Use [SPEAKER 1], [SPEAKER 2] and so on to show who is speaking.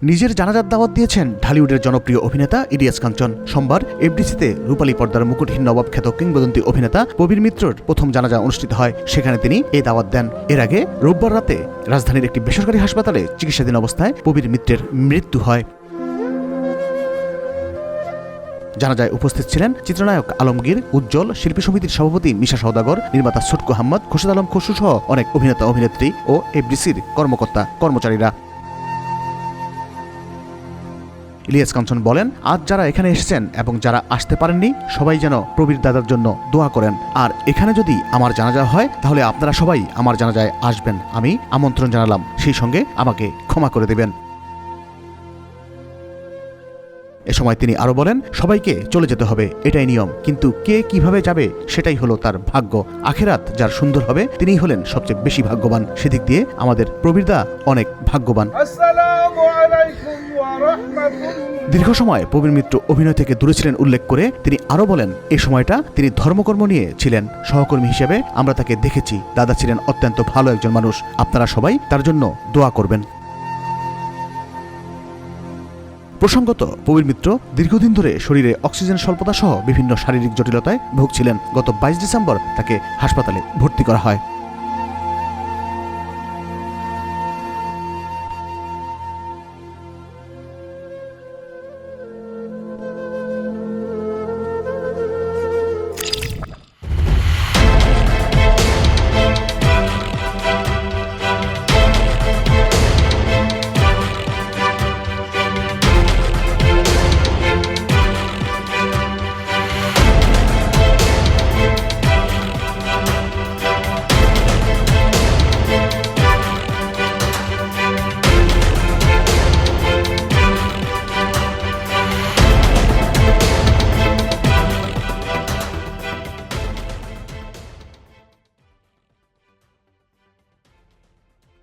[SPEAKER 1] নিজের জানাজার দাওয়াত দিয়েছেন ঢালিউডের জনপ্রিয় অভিনেতা ইলিয়াস কাঞ্চন। সোমবার এফডিসিতে রূপালী পর্দার মুকুটহীন নবাব খ্যাত কিংবদন্তি অভিনেতা প্রবীর মিত্রর প্রথম জানাজা অনুষ্ঠিত হয়। সেখানে তিনি এই দাওয়াত দেন। এর আগে রোববার রাতে রাজধানীর একটি বেসরকারি হাসপাতালে চিকিৎসাধীন অবস্থায় প্রবীর মিত্রের মৃত্যু হয়। জানাজায় উপস্থিত ছিলেন চিত্রনায়ক আলমগীর, উজ্জ্বল, শিল্পী সমিতির সভাপতি মিশা সওদাগর, নির্মাতা ছটকু আহমদ, খোরশেদ আলম খসরু সহ অনেক অভিনেতা অভিনেত্রী ও এফডিসির কর্মকর্তা কর্মচারীরা। ইলিয়াস কাঞ্চন বলেন, আজ যারা এখানে এসেছেন এবং যারা আসতে পারেননি সবাই যেন প্রবীর দাদার জন্য দোয়া করেন। আর এখানে যদি আমার জানাজা হয় তাহলে আপনারা সবাই আমার জানাজায় আসবেন। আমি আমন্ত্রণ জানালাম, সেই সঙ্গে আমাকে ক্ষমা করে দেবেন। এ সময় তিনি আরো বলেন, সবাইকে চলে যেতে হবে, এটাই নিয়ম, কিন্তু কে কিভাবে যাবে সেটাই হলো তার ভাগ্য। আখেরাত যার সুন্দর হবে তিনিই হলেন সবচেয়ে বেশি ভাগ্যবান। সেদিক দিয়ে আমাদের প্রবীরদা অনেক ভাগ্যবান। দীর্ঘ সময় প্রবীর মিত্র অভিনয় থেকে দূরে ছিলেন উল্লেখ করে তিনি আরো বলেন, এই সময়টা তিনি ধর্মকর্ম নিয়ে ছিলেন। সহকর্মী হিসেবে আমরা তাকে দেখেছি। দাদা ছিলেন অত্যন্ত ভালো একজন মানুষ। আপনারা সবাই তার জন্য দোয়া করবেন। প্রসঙ্গত, প্রবীর মিত্র দীর্ঘদিন ধরে শরীরে অক্সিজেন স্বল্পতা সহ বিভিন্ন শারীরিক জটিলতায় ভুগছিলেন। গত 22 ডিসেম্বর তাকে হাসপাতালে ভর্তি করা হয়।